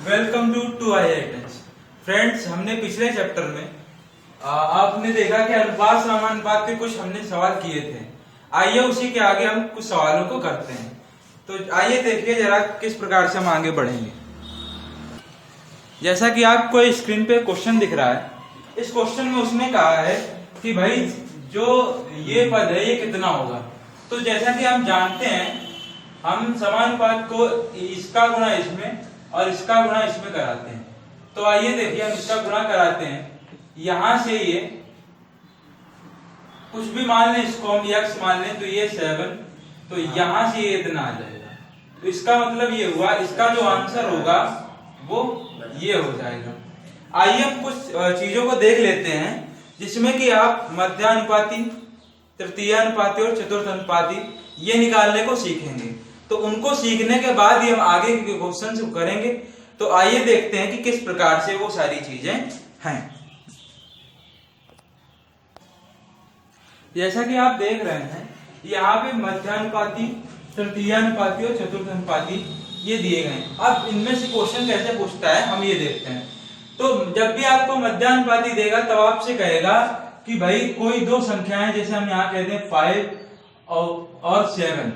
Welcome to IITians। Friends, हमने पिछले chapter में आपने देखा कि अनुपात समानुपात के कुछ हमने सवाल किए थे। आइए उसी के आगे हम कुछ सवालों को करते हैं। तो आइए देखिए जरा किस प्रकार से हम आगे बढ़ेंगे। जैसा कि आपको स्क्रीन पे क्वेश्चन दिख रहा है, इस क्वेश्चन में उसने कहा है कि भाई जो ये पद है ये कितना होगा। तो जैसा कि हम जानते हैं, हम समानुपात को इसका गुणा इसमें और इसका गुणा इसमें कराते हैं। तो आइए देखिए, हम इसका गुणा कराते हैं। यहां से ये कुछ भी मान लें, इसको हम x मान लें, तो ये 7, तो यहां से ये इतना आ जाएगा। तो इसका मतलब ये हुआ, इसका जो आंसर होगा वो ये हो जाएगा। आइए हम कुछ चीजों को देख लेते हैं जिसमें कि आप मध्यानुपाती, तृतीयानुपाती और चतुर्थानुपाती ये निकालने को सीखेंगे। तो उनको सीखने के बाद ही हम आगे के क्वेश्चन करेंगे। तो आइए देखते हैं कि किस प्रकार से वो सारी चीजें हैं। जैसा कि आप देख रहे हैं, यहाँ पे मध्यानुपाती, तृतीयानुपाती और चतुर्थानुपाती ये दिए गए हैं। अब इनमें से क्वेश्चन कैसे पूछता है हम ये देखते हैं। तो जब भी आपको मध्यानुपाती देगा तब आपसे कहेगा कि भाई कोई दो संख्याएं, जैसे हम यहाँ कहते हैं 5 और 7,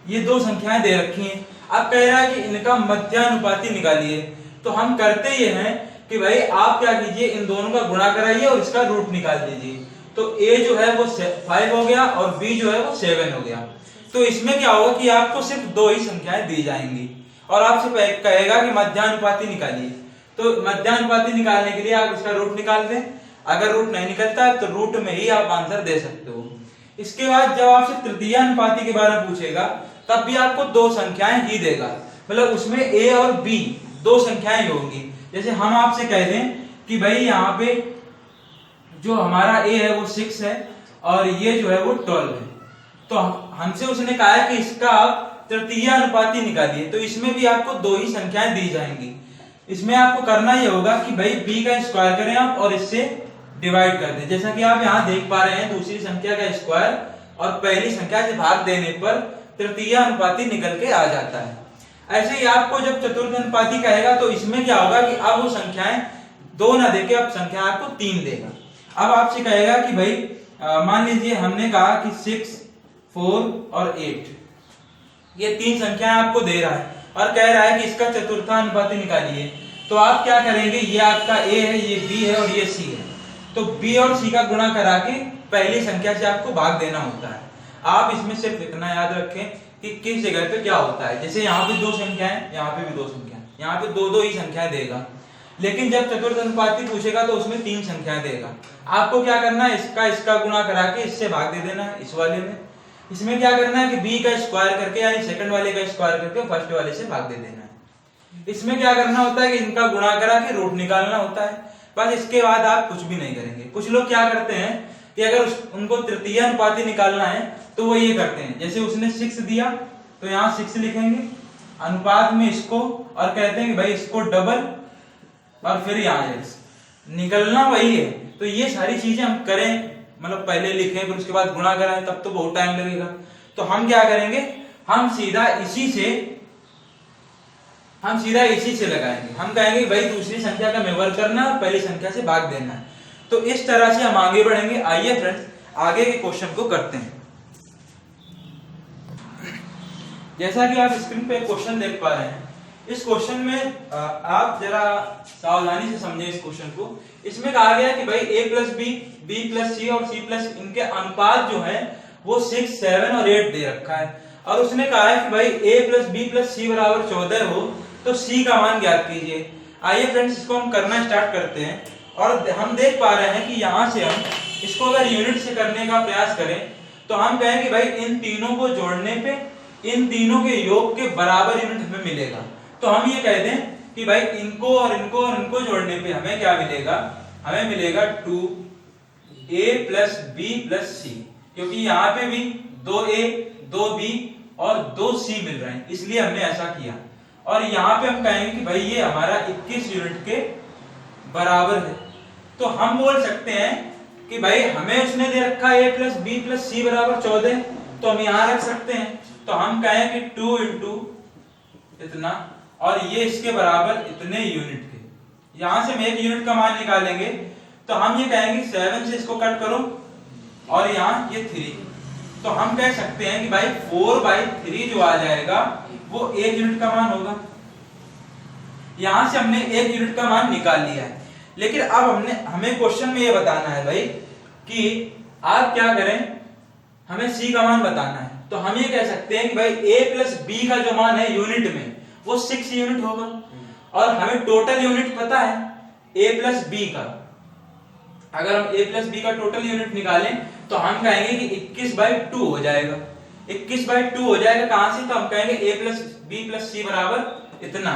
ये दो संख्याएं दे रखी हैं। अब कह रहा है कि इनका मध्यानुपाती निकालिए। तो हम करते ये हैं कि भाई आप क्या कीजिए, इन दोनों का गुणा कराइए और इसका रूट निकाल दीजिए। तो a जो है वो 5 हो गया और b जो है वो 7 हो गया। तो इसमें क्या होगा कि आपको सिर्फ दो ही संख्याएं दी जाएंगी और आपसे कहेगा कि मध्यानुपाती निकालिए। तो मध्यानुपाती निकालने के लिए आप इसका रूट निकाल दें। अगर रूट नहीं निकलता है तो रूट में ही आप आंसर दे सकते हो। इसके बाद जब आपसे तृतीयानुपाती के बारे में पूछेगा तब भी आपको दो संख्याएं ही देगा, मतलब उसमें a और b दो संख्याएं होंगी। जैसे हम आपसे कह दें कि भाई यहाँ पे जो हमारा a है वो 6 है और ये जो है वो 12 है। तो हमसे उसने कहा है कि इसका आप तृतीयानुपाती निकालिए। तो इसमें भी आपको दो ही संख्याएं दी जाएंगी। इसमें आपको करना ये होगा कि भाई b का स्क्वायर करें आप और इससे डिवाइड कर दें। जैसा कि आप यहाँ देख पा रहे हैं, दूसरी संख्या का स्क्वायर और पहली संख्या से भाग देने पर तृतीयानुपाती निकल के आ जाता है। ऐसे ही आपको जब चतुर्थानुपाती कहेगा तो इसमें क्या होगा कि अब वो संख्याएं दो ना देके अब संख्या आपको 3 देगा। अब आपसे कहेगा कि भाई मान लीजिए हमने कहा कि 6, 4 और 8, ये तीन संख्याएं आपको दे रहा है और कह रहा है कि इसका चतुर्थानुपाती निकालिए। तो आप क्या करेंगे, ये आपका a है, ये b है और ये c है। तो b और c का गुणा करा के पहली संख्या से आपको भाग देना होता है। आप इसमें सिर्फ इतना याद रखें कि किस जगह पे क्या होता है। जैसे यहाँ पे दो संख्याएं, यहाँ पे भी दो संख्याएं, यहाँ पे दो ही संख्याएं देगा। लेकिन जब चतुर्थानुपाती पूछेगा तो उसमें 3 संख्याएं देगा। आपको क्या करना है, इसका गुणा करा के इससे भाग दे देना है इस वाले में। इसमें क्या करना है कि b का स्क्वायर करके, यानी सेकंड वाले का स्क्वायर करके फर्स्ट वाले से भाग दे देना है। इसमें क्या करना होता है कि इनका गुणा करा के रूट निकालना होता है। बस इसके बाद आप कुछ भी नहीं करेंगे। कुछ लोग क्या करते हैं कि अगर उनको तृतीयानुपाती निकालना है तो वो ये करते हैं, जैसे उसने 6 दिया तो यहाँ 6 लिखेंगे अनुपात में इसको और कहते हैं कि भाई इसको डबल और फिर यहाँ x, निकलना वही है। तो ये सारी चीजें हम करें, मतलब पहले लिखें फिर उसके बाद गुणा कराएं, तब तो बहुत टाइम लगेगा। तो हम क्या करेंगे, हम सीधा इसी से लगाएंगे। हम कहेंगे भाई दूसरी संख्या का व्यवहार करना और पहली संख्या से भाग देना है। तो इस तरह से हम आगे बढ़ेंगे। आइए फ्रेंड्स आगे के क्वेश्चन को करते हैं। जैसा कि आप स्क्रीन पे क्वेश्चन देख पा रहे हैं, इस क्वेश्चन में आप जरा सावधानी से समझें इस क्वेश्चन को। इसमें कहा गया कि भाई a + b, b + c और c + इनके अनुपात जो है वो 6, 7 और 8 दे रखा है। और उसने कहा है कि भाई a + b + c = 14 हो तो c का मान ज्ञात कीजिए। आइए फ्रेंड्स इसको हम करना स्टार्ट करते हैं। और हम देख पा रहे हैं कि यहाँ से हम इसको अगर यूनिट से करने का प्रयास करें तो हम कहेंगे भाई इन तीनों को जोड़ने पे इन तीनों के योग के बराबर यूनिट हमें मिलेगा। तो हम ये कह दें कि भाई इनको और इनको जोड़ने पे हमें क्या मिलेगा, हमें मिलेगा 2a + b + c, क्योंकि यहाँ पे भी 2a, 2b और 2c मिल रहे हैं, इसलिए हमने ऐसा किया। और यहाँ पे हम कहेंगे कि भाई ये हमारा 21 यूनिट के बराबर है। तो हम बोल सकते हैं कि भाई हमें उसने दे रखा है a + b + c = 14, तो हम यहाँ रख सकते हैं। तो हम कहें कि 2 × इतना और ये इसके बराबर इतने यूनिट के। यहां से हम 1 यूनिट का मान निकालेंगे तो हम ये कहेंगे 7 से इसको कट करो और यहाँ ये 3, तो हम कह सकते हैं कि भाई 4/3 जो आ जाएगा वो 1 यूनिट का मान होगा। यहां से हमने 1 यूनिट का मान निकाल लिया है, लेकिन अब हमें क्वेश्चन में ये बताना है भाई कि आप क्या करें, हमें सी का मान बताना है। तो हम ये कह सकते हैं कि भाई a प्लस बी का जो मान है यूनिट में वो 6 यूनिट होगा, और हमें टोटल यूनिट पता है a प्लस बी का। अगर हम a प्लस बी का टोटल यूनिट निकालें तो हम कहेंगे कि 21/2 हो जाएगा। 21/2 हो जाएगा कहां से, तो हम कहेंगे a प्लस बी प्लस सी बराबर इतना।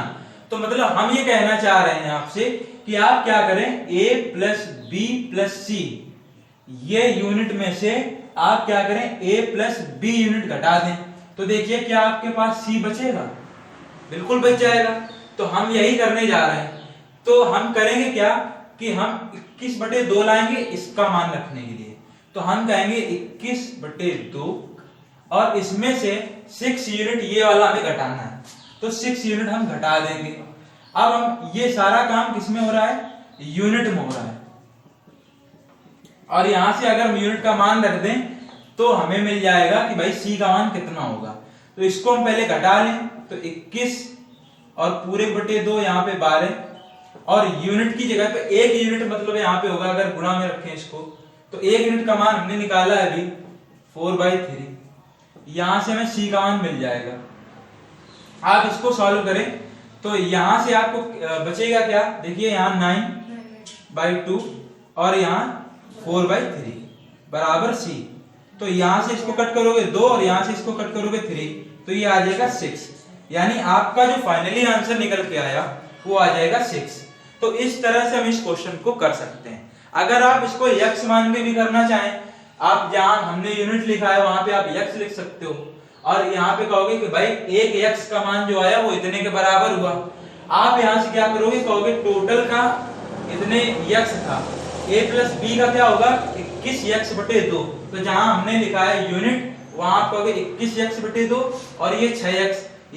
तो मतलब हम ये कहना चाह रहे हैं आपसे कि आप क्या करें, a प्लस बी प्लस सी ये यूनिट में से आप क्या करें, a प्लस बी यूनिट घटा दें। तो देखिए क्या आपके पास c बचेगा, बिल्कुल बच जाएगा। तो हम यही करने जा रहे हैं। तो हम करेंगे क्या कि हम 21/2 लाएंगे इसका मान रखने के लिए। तो हम कहेंगे 21/2 और इसमें से 6 यूनिट ये वाला हमें घटाना है, तो 6 यूनिट हम घटा देंगे। अब हम ये सारा काम किसमें हो रहा है, यूनिट में हो रहा है। और यहां से अगर हम यूनिट का मान रख दें तो हमें मिल जाएगा कि भाई सी का मान कितना होगा। तो इसको हम पहले घटा लें, तो 21 और पूरे बटे 2 यहाँ पे 12, और यूनिट की जगह पे 1 यूनिट मतलब यहाँ पे होगा अगर गुणा में रखें इसको, तो 1 यूनिट का मान हमने निकाला है अभी 4/3। यहां से हमें सी का मान मिल जाएगा। आप इसको सॉल्व करें तो यहां से आपको बचेगा क्या, देखिए यहाँ 9/2 और यहाँ 4/3 बराबर सी। तो यहां से इसको कट करोगे 2 और यहां से इसको कट करोगे 3, तो ये आ जाएगा 6। यानी आपका जो फाइनली आंसर निकल के आया वो आ जाएगा 6। तो इस तरह से हम इस क्वेश्चन को कर सकते हैं। अगर आप इसको यक्स मान के भी करना चाहें, आप जहां हमने यूनिट लिखा है वहां पे आप यक्स लिख सकते हो, और यहाँ पे कहोगे कि भाई 1 यक्स का मान जो आया वो इतने के बराबर हुआ। आप यहां से क्या करोगे, कहोगे टोटल का इतने यक्स था, a प्लस बी का क्या होगा 21x/2। तो जहां हमने लिखा है यूनिट वहां आप कहोगे 21x/2 और ये 6x,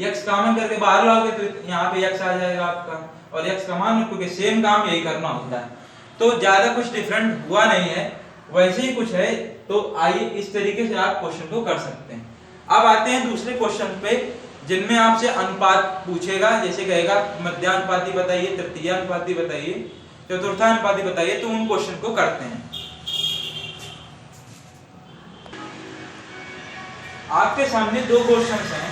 x कॉमन करके बाहर लाओगे तो यहाँ पे x आ जाएगा आपका, और x का मान रखोगे। सेम काम यही करना होता है। तो ज्यादा कुछ डिफरेंट हुआ नहीं है, वैसे ही कुछ है। तो आइए इस तरीके से आप क्वेश्चन को कर सकते हैं। अब आते हैं दूसरे क्वेश्चन पे जिनमें आपसे अनुपात पूछेगा, जैसे कहेगा मध्यानुपाती बताइए, तृतीयानुपाती बताइए, चतुर्थानुपाती बताइए। तो उन क्वेश्चन को करते हैं। आपके सामने 2 क्वेश्चंस हैं,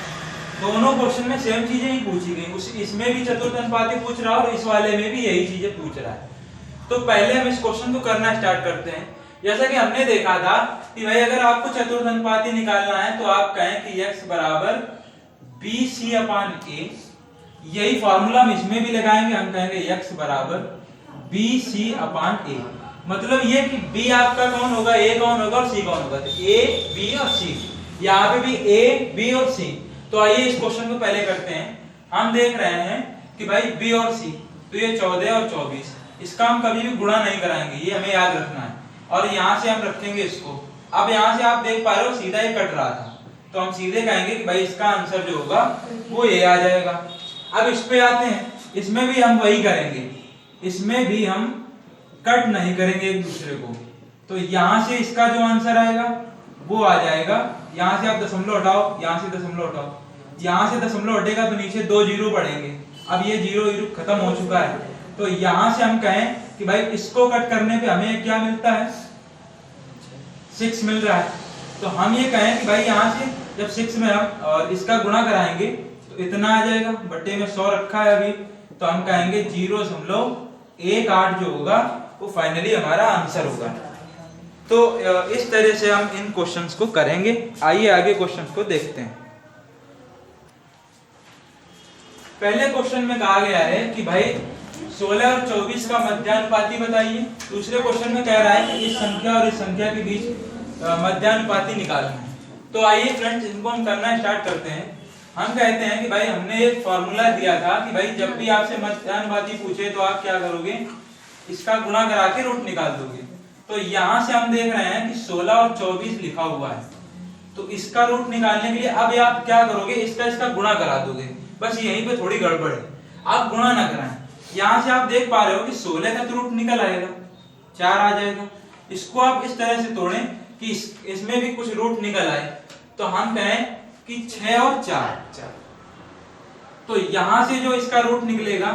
दोनों क्वेश्चन में सेम चीजें ही पूछी गई। इसमें भी चतुर्थानुपाती पूछ रहा है और इस वाले में भी यही चीजें पूछ रहा है। तो पहले हम इस क्वेश्चन को करना स्टार्ट करते हैं। जैसा कि हमने देखा था कि भाई अगर आपको चतुर्थानुपाती निकालना है तो आप कहें कि x बराबर BC/A। यही फॉर्मूला हम इसमें भी लगाएंगे। हम कहेंगे x बराबर BC/A। मतलब ये कि B आपका कौन होगा, A कौन होगा और C कौन होगा। तो A, B और C, यहाँ पे भी A, B और C। तो आइए इस क्वेश्चन को पहले करते हैं। हम देख रहे हैं कि भाई B और C, तो ये 14 और 24, इसका हम कभी भी गुणा नहीं कराएंगे, ये हमें याद रखना है। और यहाँ से हम रखेंगे इसको। अब यहाँ से आप देख पा रहे हो सीधा ही कट रहा था, तो हम सीधे कहेंगे कि भाई इसका आंसर जो होगा वो ये आ जाएगा। अब इस पे आते हैं, इसमें भी हम वही करेंगे, इसमें भी हम कट नहीं करेंगे एक दूसरे को। तो यहाँ से इसका जो आंसर आएगा वो आ जाएगा। यहाँ से आप दशमलव हटाओ, यहाँ से दशमलव हटाओ, यहाँ से दशमलव हटेगा तो नीचे 2 जीरो पड़ेंगे। अब ये जीरो खत्म हो चुका है। तो यहाँ से हम कहें कि भाई इसको कट करने पे हमें क्या मिलता है, 6 मिल रहा है। तो हम ये कहें कि भाई यहाँ से जब 6 में हम और इसका गुणा कराएंगे तो इतना आ जाएगा, बट्टे में 100 रखा है अभी, तो हम कहेंगे 0.18 जो होगा वो फाइनली हमारा आंसर होगा। तो इस तरह से हम इन क्वेश्चंस को करेंगे। आइए आगे क्वेश्चन को देखते हैं। पहले क्वेश्चन में कहा गया है कि भाई 16 और 24 का मध्यानुपाती बताइए। दूसरे क्वेश्चन में कह रहा है कि इस संख्या और इस संख्या के बीच मध्यानुपाती निकालना है। तो आइए फ्रेंड्स इनको हम करना स्टार्ट करते हैं। हम कहते हैं कि भाई हमने एक फॉर्मूला दिया था कि भाई जब भी आपसे मध्यानुपाती पूछे तो आप क्या करोगे, इसका गुणा करा के रूट निकाल दोगे। तो यहाँ से हम देख रहे हैं कि 16 और 24 लिखा हुआ है, तो इसका रूट निकालने के लिए अब आप क्या करोगे, इसका गुणा करा दोगे। बस यहीं पे थोड़ी गड़बड़ है, आप गुणा ना कराएं। यहाँ से आप देख पा रहे हो कि 16 का रूट निकल आएगा, 4 आ जाएगा। इसको आप इस तरह से तोड़ें कि इसमें भी कुछ रूट निकल आए, तो हम कहें कि 6 और 4, तो यहां से जो इसका रूट निकलेगा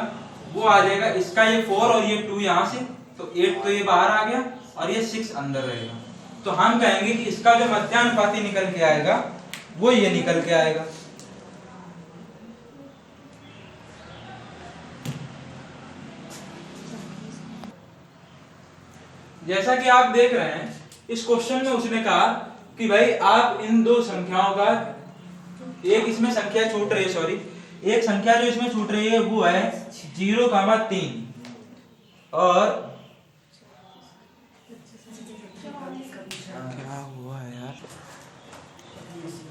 वो आ जाएगा, इसका ये 4 और ये 2 यहां से, तो 8 तो ये बाहर आ गया और ये 6 अंदर रहेगा। तो हम कहेंगे कि इसका जो मध्यानुपाती निकल के आएगा वो ये निकल के आएगा। जैसा कि आप देख रहे हैं इस क्वेश्चन में उसने कहा कि भाई आप इन दो संख्याओं का, एक इसमें संख्या छूट रही है, सॉरी एक संख्या जो इसमें छूट रही है वो है 0,3 और क्या हुआ यार,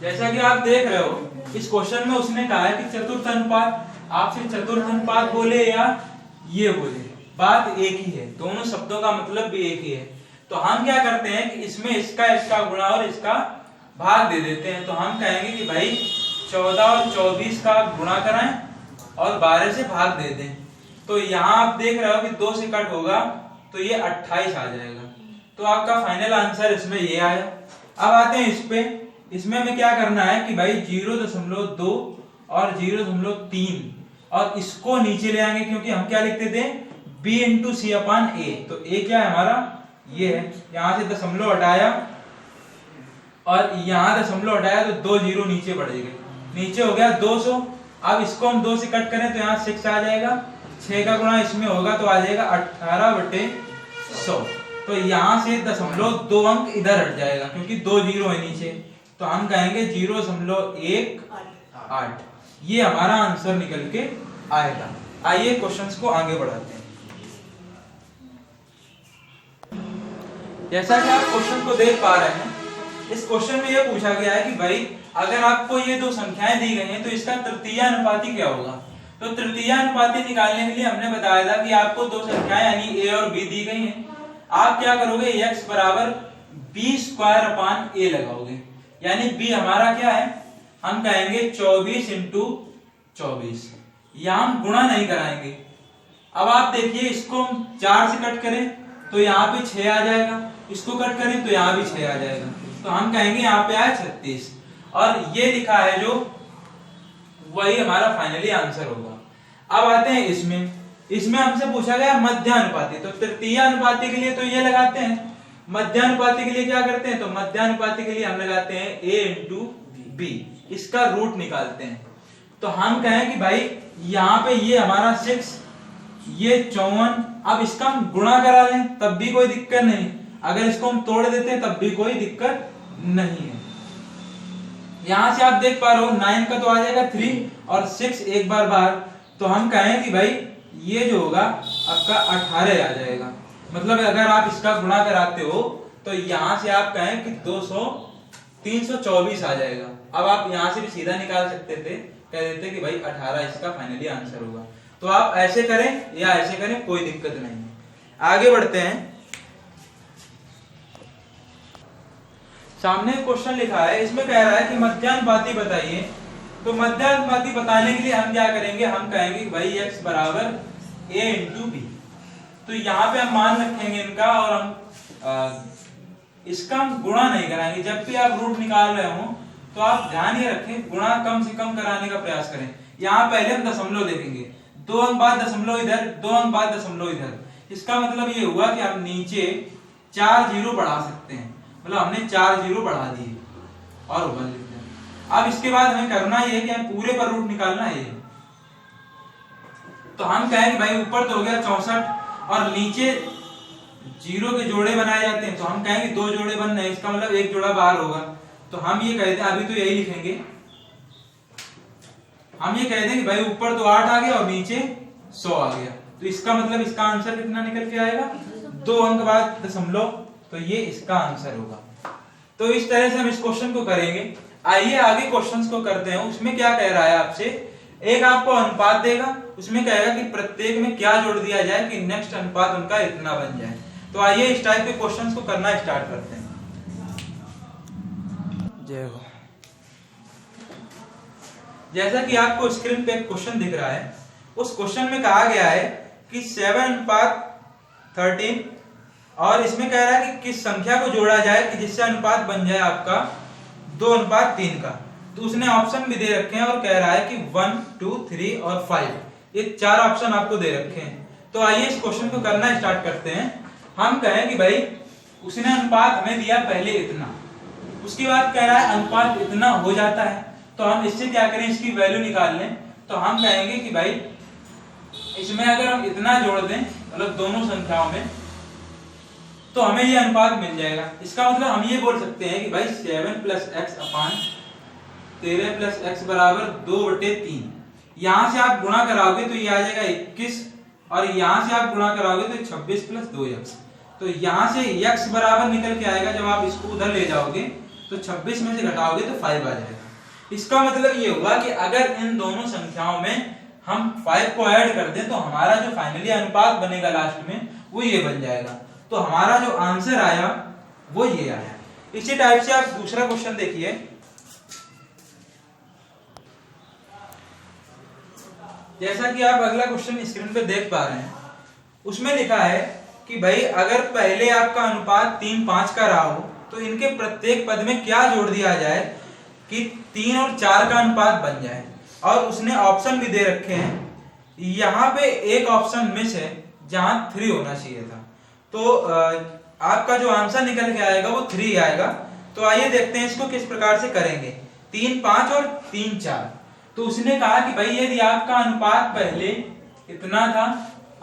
जैसा कि आप देख रहे हो इस क्वेश्चन में उसने कहा है कि चतुर्थ अनुपात, आपसे चतुर्थ अनुपात बोले या ये बोले, बात एक ही है, दोनों शब्दों का मतलब भी एक ही है। तो हम क्या करते हैं कि इसमें इसका गुणा और इसका भाग दे देते हैं। तो हम कहेंगे कि भाई 14 और 24 का गुणा कराएं और 12 से भाग दे दें। तो यहाँ आप देख रहे हो कि 2 से कट होगा तो ये 28 आ जाएगा। तो आपका फाइनल आंसर इसमें ये आया। अब आते हैं इस पे, इसमें हमें क्या करना है कि भाई 0.2 और 0.3 और इसको नीचे ले आएंगे, क्योंकि हम क्या लिखते थे b × c/a। तो a क्या है हमारा, ये है, यहाँ से दशमलव हटाया और यहाँ दशमलव हटाया तो 2 0 नीचे बढ़ गए, नीचे हो गया 200। अब इसको हम 2 से कट करें तो यहाँ 6 आ जाएगा, 6 का गुणा इसमें होगा तो आ जाएगा 18/100। तो यहाँ से 0.2 अंक इधर हट जाएगा क्योंकि 2 0 है नीचे, तो हम कहेंगे 0.18। ये हमारा आंसर निकल के आएगा। आइए क्वेश्चंस को आगे बढ़ाते हैं। जैसा कि आप क्वेश्चन को देख पा रहे हैं, इस क्वेश्चन में यह पूछा गया है कि भाई अगर आपको ये दो संख्याएं दी गई हैं तो इसका तृतीयानुपाती क्या होगा। तो तृतीयानुपाती निकालने के लिए हमने बताया था कि आपको दो संख्याएं यानी a और b दी गई हैं। आप क्या करोगे, x बराबर b² a लगाओगे, यानी b हमारा क्या है, हम कहेंगे 24 × 24। यहाँ हम गुणा नहीं कराएंगे। अब आप देखिए इसको हम 4 से कट करें तो यहाँ पे 6 आ जाएगा, इसको कट करें तो यहाँ भी 6 आ जाएगा, तो हम कहेंगे यहाँ पे आया 36 और ये लिखा है जो वही हमारा फाइनली आंसर होगा। अब आते हैं इसमें हमसे पूछा गया मध्यानुपाती, तो तृतीयानुपाती के लिए तो ये लगाते हैं, मध्यानुपाती के लिए क्या करते हैं, तो मध्यानुपाती के लिए हम लगाते हैं a × b, इसका रूट निकालते हैं। तो हम कहें कि भाई यहाँ पे ये हमारा 6, ये 54, अब इसका हम गुणा करा लें तब भी कोई दिक्कत नहीं, अगर इसको हम तोड़ देते हैं तब भी कोई दिक्कत नहीं है। यहां से आप देख पा रहे हो 9 का तो आ जाएगा 3 और 6 एक बार बाहर, तो हम कहें कि भाई ये जो होगा आपका 18 आ जाएगा। मतलब अगर आप इसका गुणा कराते हो तो यहां से आप कहें कि 324 आ जाएगा। अब आप यहां से भी सीधा निकाल सकते थे, कह देते कि भाई 18 इसका फाइनली आंसर होगा। तो आप ऐसे करें या ऐसे करें, कोई दिक्कत नहीं। आगे बढ़ते हैं। सामने क्वेश्चन लिखा है, इसमें कह रहा है कि मध्यानुपाती बताइए। तो मध्यानुपाती बताने के लिए हम क्या करेंगे, हम कहेंगे कि भाई x बराबर a × b। तो यहाँ पे हम मान रखेंगे इनका और हम इसका हम गुणा नहीं कराएंगे। जब भी आप रूट निकाल रहे हो तो आप ध्यान ये रखें, गुणा कम से कम कराने का प्रयास करें। यहाँ पहले हम दशमलव देखेंगे, 2 अंक बाद दशमलव इधर, 2 अंक बाद दशमलव इधर। इसका मतलब ये हुआ कि हम नीचे 4 0 बढ़ा सकते हैं, मतलब हमने 4 0 बढ़ा दिए और ऊपर लिख दिया। अब इसके बाद हमें करना ये है कि हमें पूरे पर रूट निकालना है। तो हम कहेंगे भाई ऊपर तो हो गया 64 और नीचे 0 के जोड़े बनाए जाते हैं, तो हम कहेंगे 2 जोड़े बन रहे हैं, इसका मतलब एक जोड़ा बाहर होगा। तो हम ये कहते हैं, अभी तो यही लिखेंगे, हम ये कहते हैं कि भाई ऊपर तो 8 आ गया और नीचे 100 आ गया। तो इसका मतलब इसका आंसर कितना निकल के आएगा, 2 अंक बाद दशमलव, तो ये इसका आंसर होगा। तो इस तरह से हम इस क्वेश्चन को करेंगे। आइए आगे क्वेश्चंस को करते हैं। उसमें क्या कह रहा है आपसे, एक आपको अनुपात देगा, उसमें कहेगा कि प्रत्येक में क्या जोड़ दिया जाए कि नेक्स्ट अनुपात उनका इतना बन जाए। तो आइए इस टाइप के क्वेश्चंस को करना स्टार्ट करते हैं। जय हो। जैसा कि आपको स्क्रीन पे एक क्वेश्चन दिख रहा है, उस क्वेश्चन में कहा गया है कि 7:13 और इसमें कह रहा है कि किस संख्या को जोड़ा जाए कि जिससे अनुपात बन जाए आपका 2:3 का। तो उसने ऑप्शन भी दे रखे हैं और कह रहा है कि 1, 2, 3 और 5, ये 4 ऑप्शन आपको दे रखे हैं। तो आइए इस क्वेश्चन को करना स्टार्ट करते हैं। हम कहें कि भाई उसने अनुपात हमें दिया पहले इतना, उसके बाद कह रहा है अनुपात इतना हो जाता है, तो हम इससे क्या करें, इसकी वैल्यू निकाल लें। तो हम कहेंगे कि भाई इसमें अगर हम इतना जोड़ दें, मतलब दोनों संख्याओं में, तो हमें ये अनुपात मिल जाएगा। इसका मतलब हम ये बोल सकते हैं कि भाई 7 + x अपान 13 + x बराबर 2/3। यहां से आप गुणा कराओगे तो ये आ जाएगा 21, और यहां से आप गुणा कराओगे तो 26 + 2x। तो यहां से x बराबर निकल के आएगा, जब आप इसको उधर ले जाओगे तो 26 में से घटाओगे तो 5 आ जाएगा। इसका मतलब ये हुआ कि अगर इन दोनों संख्याओं में हम 5 को ऐड कर दें तो हमारा जो फाइनली अनुपात बनेगा लास्ट में वो ये बन जाएगा। तो हमारा जो आंसर आया वो ये आया। इसी टाइप से आप दूसरा क्वेश्चन देखिए। जैसा कि आप अगला क्वेश्चन स्क्रीन पे देख पा रहे हैं, उसमें लिखा है कि भाई अगर पहले आपका अनुपात 3:5 का रहा हो तो इनके प्रत्येक पद में क्या जोड़ दिया जाए कि 3 और 4 का अनुपात बन जाए। और उसने ऑप्शन भी दे रखे हैं। यहाँ पे एक ऑप्शन मिस है जहां 3 होना चाहिए था, तो आपका जो आंसर निकल के आएगा वो 3 आएगा। तो आइए देखते हैं इसको किस प्रकार से करेंगे। 3:5 और 3:4। तो उसने कहा कि भाई यदि आपका अनुपात पहले इतना था,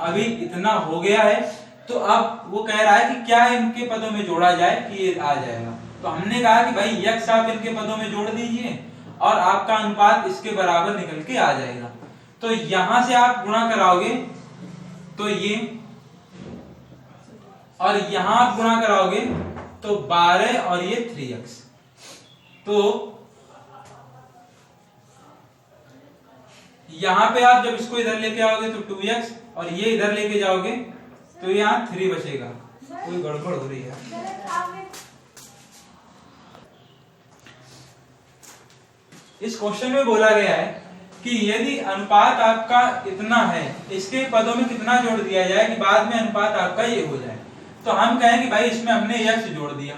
अभी इतना हो गया है, तो अब वो कह रहा है कि क्या इनके पदों में जोड़ा जाए कि ये आ जाएगा। तो हमने कहा कि भाई x आप इनके पदों में जोड़ दीजिए और आपका अनुपात इसके बराबर निकल के आ जाएगा। तो यहां से आप गुणा कराओगे तो ये, और यहां आप गुणा कराओगे तो 12 और ये 3x। तो यहां पे आप जब इसको इधर लेके आओगे तो 2x, और ये इधर लेके जाओगे तो यहाँ 3 बचेगा। कोई गड़बड़ हो रही है। इस क्वेश्चन में बोला गया है कि यदि अनुपात आपका इतना है, इसके पदों में कितना जोड़ दिया जाए कि बाद में अनुपात आपका ये हो जाए। तो हम कहें कि भाई इसमें हमने x जोड़ दिया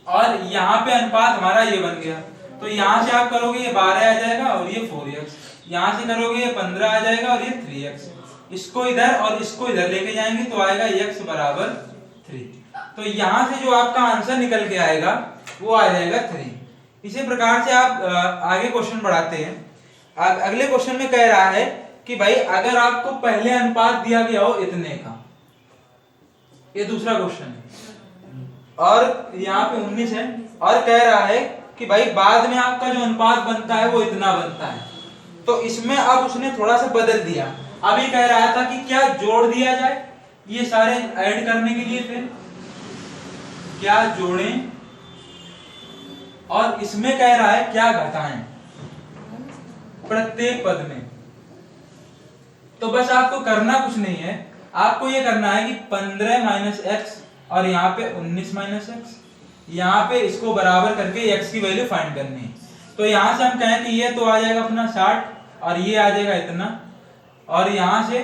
और यहाँ पे अनुपात हमारा ये बन गया। तो यहाँ से आप करोगे ये 12 आ जाएगा और ये 4x, यहाँ से करोगे ये 15 आ जाएगा और ये 3x। इसको इधर और इसको इधर लेके जाएंगे तो आएगा x बराबर 3। तो यहाँ से जो आपका आंसर निकल के आएगा वो आ जाएगा 3। इसी प्रकार से आप आगे क्वेश्चन बढ़ाते हैं। अगले क्वेश्चन में कह रहा है कि भाई अगर आपको पहले अनुपात दिया गया हो इतने का, ये दूसरा क्वेश्चन है, और यहाँ पे 19 है, और कह रहा है कि भाई बाद में आपका जो अनुपात बनता है वो इतना बनता है। तो इसमें अब उसने थोड़ा सा बदल दिया। अभी कह रहा था कि क्या जोड़ दिया जाए ये सारे ऐड करने के लिए, फिर क्या जोड़ें, और इसमें कह रहा है क्या घटाएं प्रत्येक पद में। तो बस आपको करना कुछ नहीं है, आपको ये करना है कि 15 - x और यहाँ पे 19 - x, यहाँ पे इसको बराबर करके x की वैल्यू फाइंड करनी है। तो यहाँ से हम कहें कि ये तो आ जाएगा अपना 60 और ये आ जाएगा इतना, और यहाँ से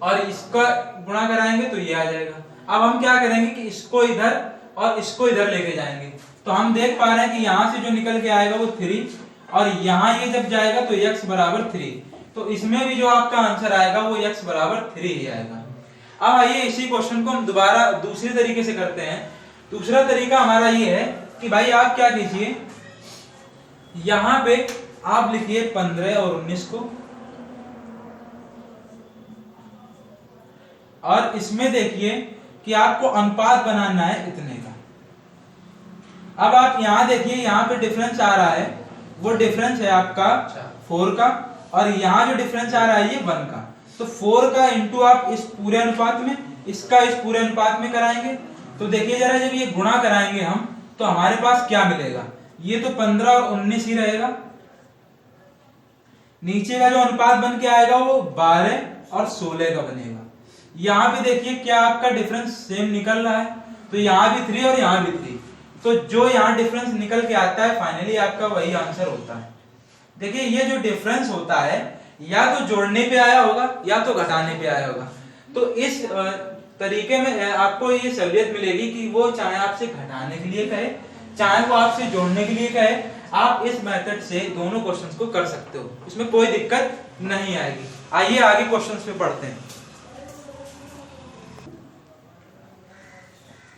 और इसका गुणा कराएंगे तो ये आ जाएगा। अब हम क्या करेंगे कि इसको इधर और इसको इधर लेके जाएंगे। तो हम देख पा रहे हैं कि यहाँ से जो निकल के आएगा वो 3, और यहाँ ये जब जाएगा तो x बराबर 3। तो इसमें भी जो आपका आंसर आएगा वो x बराबर 3 ही आएगा। अब आइए इसी क्वेश्चन को हम दोबारा दूसरे तरीके से करते हैं। दूसरा तरीका हमारा ये है कि भाई आप क्या कीजिए, यहाँ पे आप लिखिए 15 और 19 को, और इसमें देखिए कि आपको अनुपात बनाना है इतने का। अब आप यहाँ देखिए, यहाँ पे डिफरेंस आ रहा है, वो डिफरेंस है आपका 4 का, और यहाँ जो डिफरेंस आ रहा है ये 1 का। तो 4 का इंटू आप इस पूरे अनुपात में, इसका इस पूरे अनुपात में कराएंगे। तो देखिए जरा, जब ये गुणा कराएंगे हम तो हमारे पास क्या मिलेगा, ये तो 15 और 19 ही रहेगा। नीचे का जो अनुपात बन के आएगा वो 12 और 16 का बनेगा। यहाँ भी देखिए क्या आपका डिफरेंस सेम निकल रहा है, तो यहाँ भी 3 और यहाँ भी 3। तो जो यहाँ डिफरेंस निकल के आता है फाइनली आपका वही आंसर होता है। देखिए ये जो डिफरेंस होता है या तो जोड़ने पे आया होगा या तो घटाने पे आया होगा। तो इस तरीके में आपको ये सहूलियत मिलेगी कि वो चाहे आपसे घटाने के लिए कहे चाहे वो आपसे जोड़ने के लिए कहे, आप इस मेथड से दोनों क्वेश्चंस को कर सकते हो, इसमें कोई दिक्कत नहीं आएगी। आइए आगे क्वेश्चंस पे पढ़ते हैं।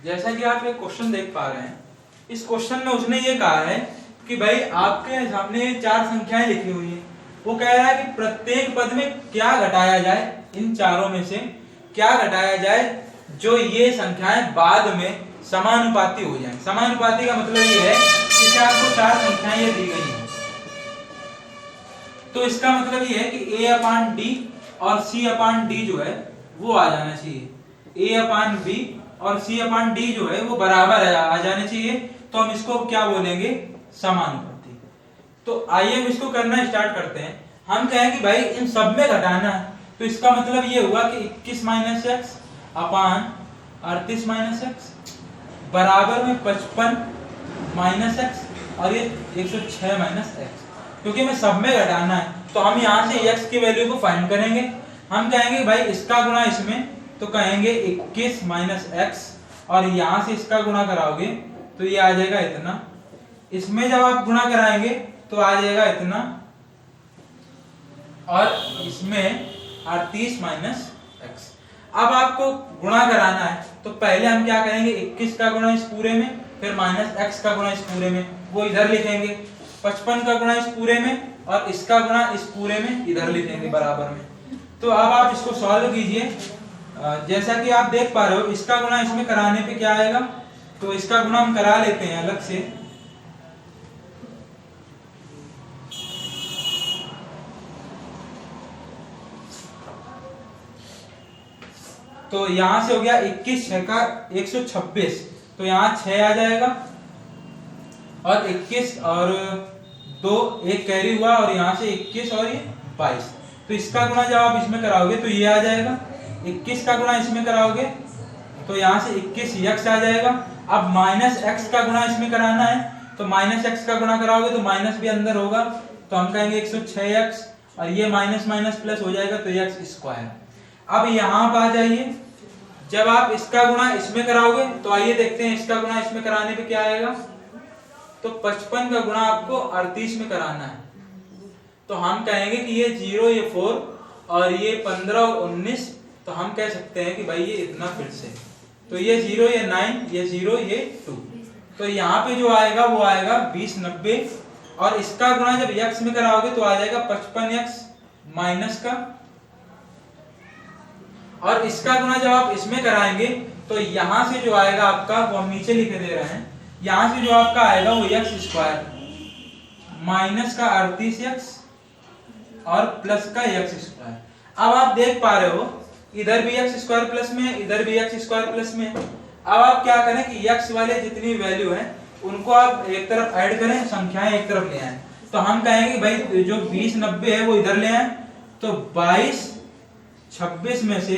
जैसा कि आप एक क्वेश्चन देख पा रहे हैं, इस क्वेश्चन में उसने ये कहा है कि भाई आपके सामने 4 संख्याएं लिखी हुई हैं, वो कह रहा है कि प्रत्येक पद में क्या घटाया जाए, इन चारों में से क्या घटाया जाए जो ये संख्याएं बाद में समानुपाती हो जाएं। समानुपाती का मतलब ये है कि आपको 4 संख्याएं ये दी गई हैं, तो इसका मतलब ये है कि a अपान d और c अपान d जो है वो आ जाना चाहिए। a अपान b और c अपान d जो है वो बराबर आ जाने चाहिए, तो हम इसको क्या बोलेंगे, समानुपाती। तो आइए हम इसको करना स्टार्ट करते हैं। हम कहें कि भाई इन सब में घटाना है, तो इसका मतलब ये हुआ कि 21 माइनस एक्स अपान 38 माइनस एक्स बराबर में 55 माइनस एक्स और ये 106 माइनस एक्स। क्योंकि हमें सब में घटाना है तो हम यहाँ से x की वैल्यू को फाइंड करेंगे। हम कहेंगे भाई इसका गुणा इसमें, तो कहेंगे 21 माइनस एक्स और यहाँ से इसका गुणा कराओगे तो ये आ जाएगा इतना, इसमें जब आप गुणा कराएंगे तो आ जाएगा इतना, और इसमें 38 माइनस एक्स। अब आपको गुणा कराना है तो पहले हम क्या करेंगे, 21 का गुणा इस पूरे में, फिर माइनस एक्स का गुणा इस पूरे में, वो इधर लिखेंगे। 55 का गुणा इस पूरे में और इसका गुणा इस पूरे में इधर लिखेंगे बराबर में। तो अब आप इसको सॉल्व कीजिए। जैसा कि आप देख पा रहे हो, इसका गुणा इसमें कराने पे क्या आएगा, तो इसका गुणा हम करा लेते हैं अलग से। तो यहां से हो गया 21 6 का 126, तो यहाँ 6 आ जाएगा और 21 और 2 एक कैरी हुआ और यहाँ से 21 और ये 22। तो इसका गुणा जब आप इसमें कराओगे तो ये आ जाएगा। 21 का गुणा इसमें कराओगे तो यहाँ से 21 x आ जाएगा। अब माइनस x का गुणा इसमें कराना है, तो माइनस x का गुणा कराओगे तो माइनस भी अंदर होगा, तो हम कहेंगे 106x और ये माइनस माइनस प्लस हो जाएगा तो x स्क्वायर। अब यहाँ पर आ जाइए, जब आप इसका गुणा इसमें कराओगे तो आइए देखते हैं इसका गुणा इसमें कराने पे क्या आएगा। तो 55 का गुणा आपको 38 में कराना है, तो हम कहेंगे कि ये 0 ये 4 और ये 15 और 19, तो हम कह सकते हैं कि भाई ये इतना फिर से, तो ये 0 ये 9 ये 0 ये 2, तो यहाँ पे जो आएगा वो आएगा 20 90 और इसका गुणा जब x में कराओगे तो आ जाएगा 55x माइनस का, और इसका गुणा जब आप इसमें कराएंगे तो यहां से जो आएगा आपका, वो हम नीचे लिखे दे रहे हैं, यहां से जो आपका आएगा वो x स्क्वायर माइनस का 38x और प्लस का x स्क्वायर। अब आप देख पा रहे हो इधर भी x स्क्वायर प्लस में, इधर भी x स्क्वायर प्लस में। अब आप क्या करें कि x वाले जितनी वैल्यू है उनको आप एक तरफ ऐड करें, संख्याएं एक तरफ ले आए। तो हम कहेंगे भाई जो 20 90 है वो इधर ले आए, तो 22 26 में से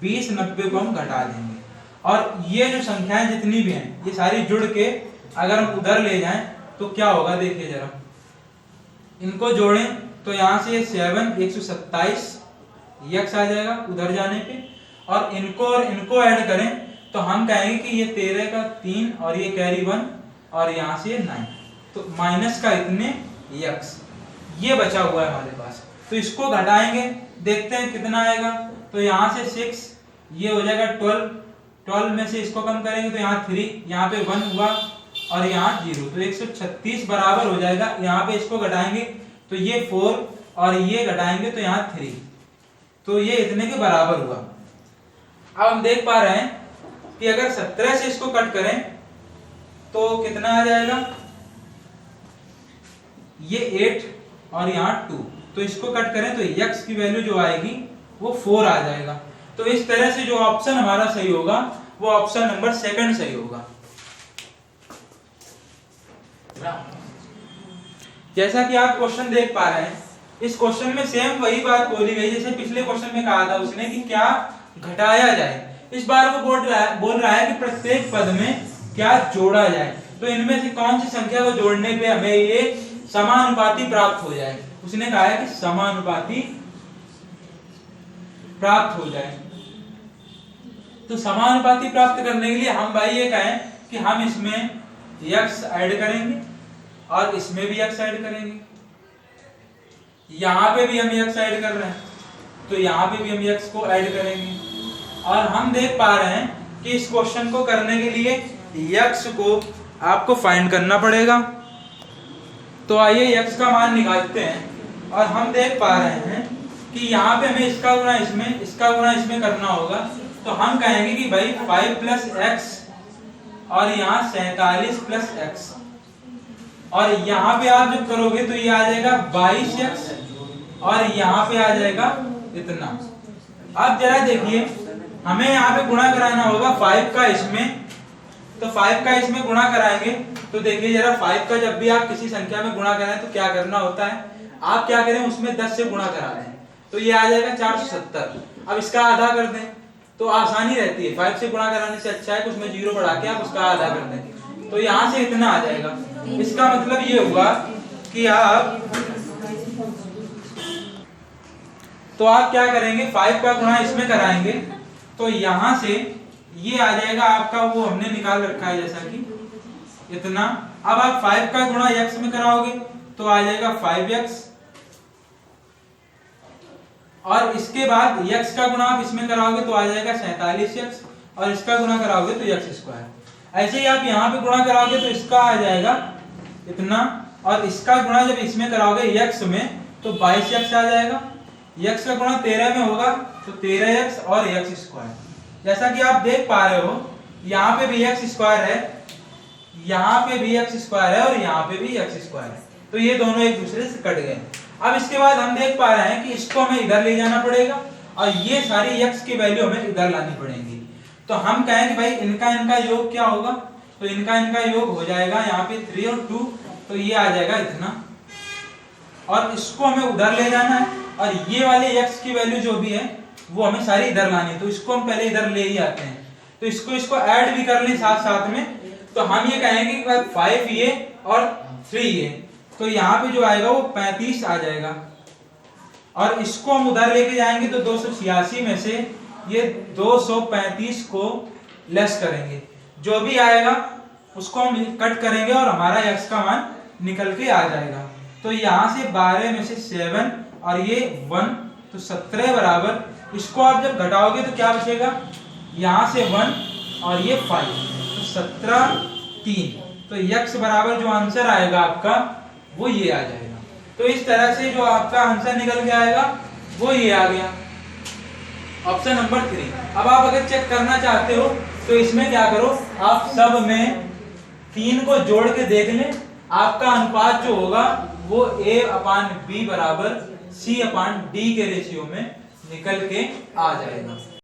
20 90 को हम घटा देंगे, और ये जो संख्याएं जितनी भी हैं ये सारी जुड़ के अगर हम उधर ले जाएं तो क्या होगा, देखिए जरा, इनको जोड़ें तो यहाँ से 7 127 x आ जाएगा उधर जाने पे, और इनको ऐड करें तो हम कहेंगे कि ये 13 का 3 और ये कैरी 1 और यहाँ से 9, तो माइनस का इतने x ये बचा हुआ है हमारे पास। तो इसको घटाएंगे, देखते हैं कितना आएगा। तो यहाँ से 6 ये हो जाएगा 12 में से इसको कम करेंगे तो यहाँ 3, यहाँ पे 1 हुआ और यहाँ 0, तो 136 बराबर हो जाएगा। यहाँ पे इसको घटाएंगे तो ये 4 और ये घटाएंगे तो यहाँ 3, तो ये इतने के बराबर हुआ। अब हम देख पा रहे हैं कि अगर 17 से इसको कट करें तो कितना आ जाएगा, ये 8 और यहाँ 2, तो इसको कट करें तो x की वैल्यू जो आएगी वो 4 आ जाएगा। तो इस तरह से जो ऑप्शन हमारा सही होगा वो ऑप्शन नंबर 2 सही होगा। जैसा कि आप क्वेश्चन देख पा रहे हैं, इस क्वेश्चन में सेम वही बात बोली गई जैसे पिछले क्वेश्चन में कहा था उसने कि क्या घटाया जाए। इस बार वो बोल रहा है कि प्रत्येक पद में क्या जोड़ा जाए। तो इनमें से कौन सी संख्या को जोड़ने पे हमें ये समानुपाती प्राप्त हो जाए। उसने कहा है कि समानुपाती प्राप्त हो जाए। तो समानुपाती प्राप्त करने के लिए हम भाई ये कहें कि हम इसमें x ऐड करेंगे और इसमें भी x ऐड करेंगे, यहां पे भी हम x ऐड कर रहे हैं तो यहां पे भी हम x को ऐड करेंगे। और हम देख पा रहे हैं कि इस क्वेश्चन को करने के लिए x को आपको फाइंड करना पड़ेगा। तो आइए x का मान निकालते हैं और हम देख पा रहे हैं कि यहाँ पे हमें इसका गुणा इसमें, इसका गुणा इसमें करना होगा। तो हम कहेंगे कि भाई 5 प्लस एक्स और यहाँ 47 प्लस एक्स, और यहाँ पे आप जब करोगे तो ये आ जाएगा 22x और यहाँ पे आ जाएगा इतना। अब जरा देखिए हमें यहाँ पे गुणा कराना होगा 5 का इसमें, तो 5 का इसमें गुणा कराएंगे तो देखिए जरा 5 का जब भी आप किसी संख्या में गुणा कराएं तो क्या करना होता है, आप क्या करें उसमें 10 से गुणा करा दें तो ये आ जाएगा 470। अब इसका आधा कर दें तो आसानी रहती है, 5 से गुणा कराने से अच्छा है कि उसमें 0 बढ़ा के आप उसका आधा कर दें तो यहाँ से इतना आ जाएगा। इसका मतलब ये हुआ कि आप क्या करेंगे 5 का गुणा इसमें कराएंगे तो यहाँ से ये आ जाएगा आपका, वो हमने निकाल रखा है जैसा कि इतना। अब आप 5 का गुणा x में कराओगे तो आ जाएगा 5x और इसके बाद x का गुणा आप इसमें कराओगे तो आ जाएगा 47x और इसका गुणा कराओगे तो x स्क्वायर। ऐसे ही आप यहाँ पे गुणा कराओगे तो इसका आ जाएगा इतना और इसका गुणा जब इसमें कराओगे x में तो 22x आ जाएगा। x का गुणा 13 में होगा तो 13x और x स्क्वायर। जैसा कि आप देख पा रहे हो यहाँ पे भी x स्क्वायर है, यहाँ पे भी x स्क्वायर है और यहाँ पे भी x स्क्वायर है, तो ये दोनों एक दूसरे से कट गए। अब इसके बाद हम देख पा रहे हैं कि इसको हमें इधर ले जाना पड़ेगा और ये सारी x की वैल्यू हमें इधर लानी पड़ेगी। तो हम कहें कि भाई इनका योग क्या होगा, तो इनका योग हो जाएगा यहाँ पे 3 और 2 तो ये आ जाएगा इतना, और इसको हमें उधर ले जाना है और ये वाले x की वैल्यू जो भी है वो हमें सारी इधर लानी है। तो इसको हम पहले इधर ले ही आते हैं तो इसको ऐड भी कर लें साथ साथ में। तो हम ये कहेंगे कि 5 ये और 3 ये, तो यहाँ पे जो आएगा वो 35 आ जाएगा और इसको हम उधर लेके जाएंगे तो 286 में से ये 235 को लेस करेंगे, जो भी आएगा उसको हम कट करेंगे और हमारा x का मान निकल के आ जाएगा। तो यहाँ से 12 में से 7 और ये 1 तो 17 बराबर, इसको आप जब घटाओगे तो क्या बचेगा, यहाँ से 1 और ये 5 तो 17 3, तो x बराबर जो आंसर आएगा आपका वो ये आ जाएगा। तो इस तरह से जो आपका आंसर निकल के आएगा वो ये आ गया, ऑप्शन नंबर 3। अब आप अगर चेक करना चाहते हो तो इसमें क्या करो, आप सब में 3 को जोड़ के देख लें, आपका अनुपात जो होगा वो A/B बराबर C/D के रेशियो में निकल के आ जाएगा।